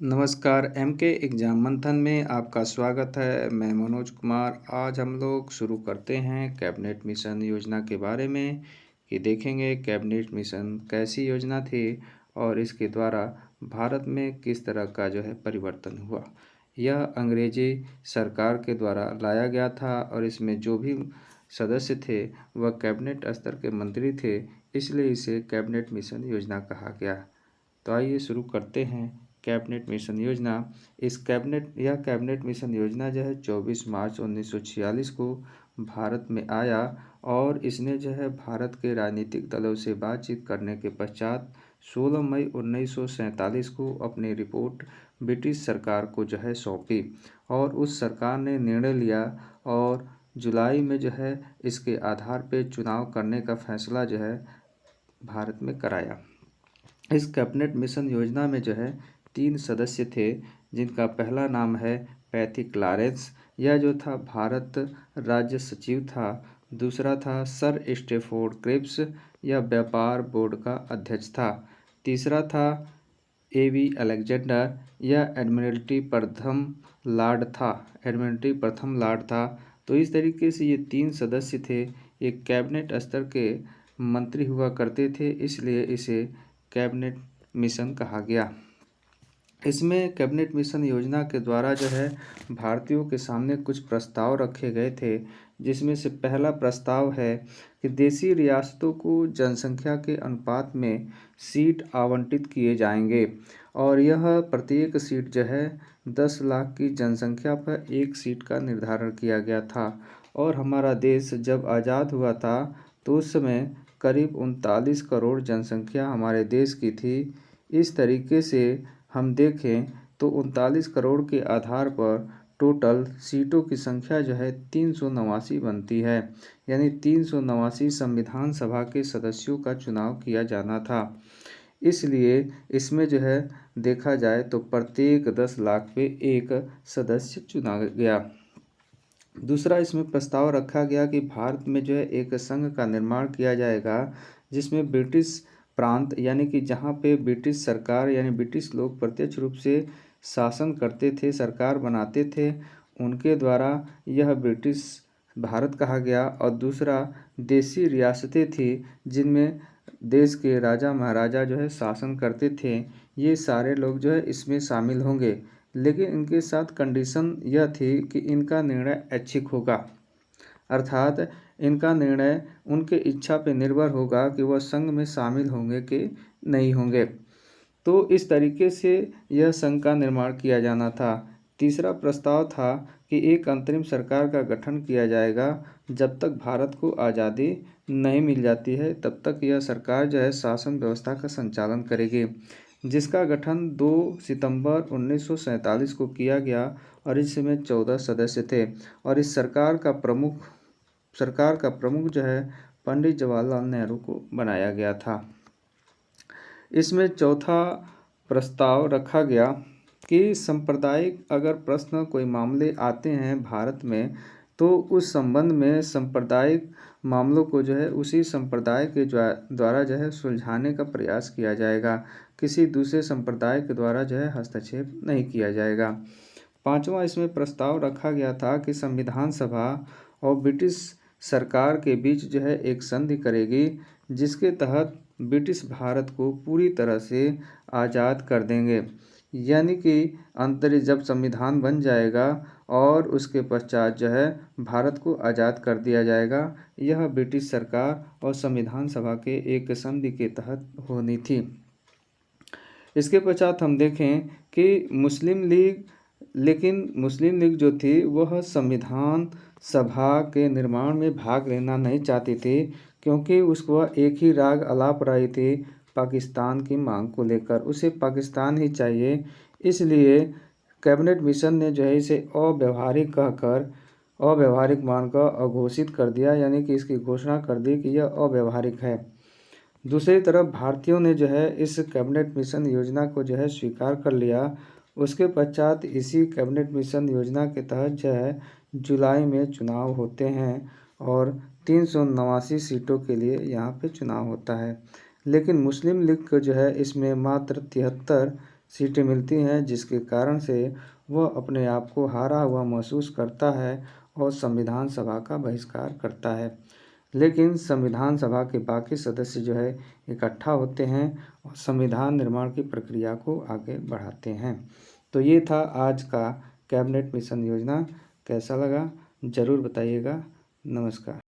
नमस्कार, MK exam मंथन में आपका स्वागत है। मैं मनोज कुमार। आज हम लोग शुरू करते हैं कैबिनेट मिशन योजना के बारे में कि देखेंगे कैबिनेट मिशन कैसी योजना थी और इसके द्वारा भारत में किस तरह का परिवर्तन हुआ। यह अंग्रेजी सरकार के द्वारा लाया गया था और इसमें जो भी सदस्य थे वह कैबिनेट स्तर के मंत्री थे, इसलिए इसे कैबिनेट मिशन योजना कहा गया। तो आइए शुरू करते हैं कैबिनेट मिशन योजना। यह कैबिनेट मिशन योजना 24 मार्च 1946 को भारत में आया और इसने भारत के राजनीतिक दलों से बातचीत करने के पश्चात 16 मई 1947 को अपनी रिपोर्ट ब्रिटिश सरकार को सौंपी और उस सरकार ने निर्णय लिया और जुलाई में इसके आधार पर चुनाव करने का फैसला भारत में कराया। इस कैबिनेट मिशन योजना में 3 सदस्य थे, जिनका पहला नाम है पैथिक लॉरेंस। यह था भारत राज्य सचिव था। दूसरा था सर स्टेफोर्ड क्रिप्स, यह व्यापार बोर्ड का अध्यक्ष था। तीसरा था एवी अलेक्जेंडर, यह एडमिरल्टी प्रथम लॉर्ड था। तो इस तरीके से ये 3 सदस्य थे। एक कैबिनेट स्तर के मंत्री हुआ करते थे, इसलिए इसे कैबिनेट मिशन कहा गया। इसमें कैबिनेट मिशन योजना के द्वारा भारतीयों के सामने कुछ प्रस्ताव रखे गए थे, जिसमें से पहला प्रस्ताव है कि देशी रियासतों को जनसंख्या के अनुपात में सीट आवंटित किए जाएंगे और यह प्रत्येक सीट 10 लाख की जनसंख्या पर एक सीट का निर्धारण किया गया था। और हमारा देश जब आज़ाद हुआ था तो उस समय करीब 39 करोड़ जनसंख्या हमारे देश की थी। इस तरीके से हम देखें तो 39 करोड़ के आधार पर टोटल सीटों की संख्या 389 बनती है, यानी 389 संविधान सभा के सदस्यों का चुनाव किया जाना था। इसलिए इसमें देखा जाए तो प्रत्येक 10 लाख पे एक सदस्य चुना गया। दूसरा इसमें प्रस्ताव रखा गया कि भारत में एक संघ का निर्माण किया जाएगा, जिसमें ब्रिटिश प्रांत यानी कि जहाँ पे ब्रिटिश सरकार यानी ब्रिटिश लोग प्रत्यक्ष रूप से शासन करते थे, सरकार बनाते थे, उनके द्वारा यह ब्रिटिश भारत कहा गया। और दूसरा देशी रियासतें थी जिनमें देश के राजा महाराजा शासन करते थे, ये सारे लोग इसमें शामिल होंगे, लेकिन इनके साथ कंडीशन यह थी कि इनका निर्णय ऐच्छिक होगा, अर्थात इनका निर्णय उनके इच्छा पर निर्भर होगा कि वह संघ में शामिल होंगे कि नहीं होंगे। तो इस तरीके से यह संघ का निर्माण किया जाना था। तीसरा प्रस्ताव था कि एक अंतरिम सरकार का गठन किया जाएगा। जब तक भारत को आज़ादी नहीं मिल जाती है तब तक यह सरकार शासन व्यवस्था का संचालन करेगी, जिसका गठन 2 सितंबर 1947 को किया गया और इसमें 14 सदस्य थे। और इस सरकार का प्रमुख पंडित जवाहरलाल नेहरू को बनाया गया था। इसमें चौथा प्रस्ताव रखा गया कि सांप्रदायिक अगर प्रश्न कोई मामले आते हैं भारत में, तो उस संबंध में सांप्रदायिक मामलों को उसी संप्रदाय के द्वारा सुलझाने का प्रयास किया जाएगा। किसी दूसरे संप्रदाय के द्वारा हस्तक्षेप नहीं किया जाएगा। पांचवा इसमें प्रस्ताव रखा गया था कि संविधान सभा और ब्रिटिश सरकार के बीच एक संधि करेगी, जिसके तहत ब्रिटिश भारत को पूरी तरह से आज़ाद कर देंगे। यानी कि जब संविधान बन जाएगा और उसके पश्चात भारत को आज़ाद कर दिया जाएगा, यह ब्रिटिश सरकार और संविधान सभा के एक संधि के तहत होनी थी। इसके पश्चात हम देखें कि मुस्लिम लीग जो थी वह संविधान सभा के निर्माण में भाग लेना नहीं चाहती थी, क्योंकि उसको एक ही राग अलाप रही थी पाकिस्तान की मांग को लेकर। उसे पाकिस्तान ही चाहिए। इसलिए कैबिनेट मिशन ने इसे अव्यवहारिक मानकर अघोषित कर दिया, यानी कि इसकी घोषणा कर दी कि यह अव्यवहारिक है। दूसरी तरफ भारतीयों ने इस कैबिनेट मिशन योजना को स्वीकार कर लिया। उसके पश्चात इसी कैबिनेट मिशन योजना के तहत जुलाई में चुनाव होते हैं और 389 सीटों के लिए यहाँ पे चुनाव होता है। लेकिन मुस्लिम लीग को इसमें मात्र 73 सीटें मिलती हैं, जिसके कारण से वह अपने आप को हारा हुआ महसूस करता है और संविधान सभा का बहिष्कार करता है। लेकिन संविधान सभा के बाकी सदस्य जो है इकट्ठा होते हैं और संविधान निर्माण की प्रक्रिया को आगे बढ़ाते हैं। तो ये था आज का कैबिनेट मिशन योजना। कैसा लगा ज़रूर बताइएगा। नमस्कार।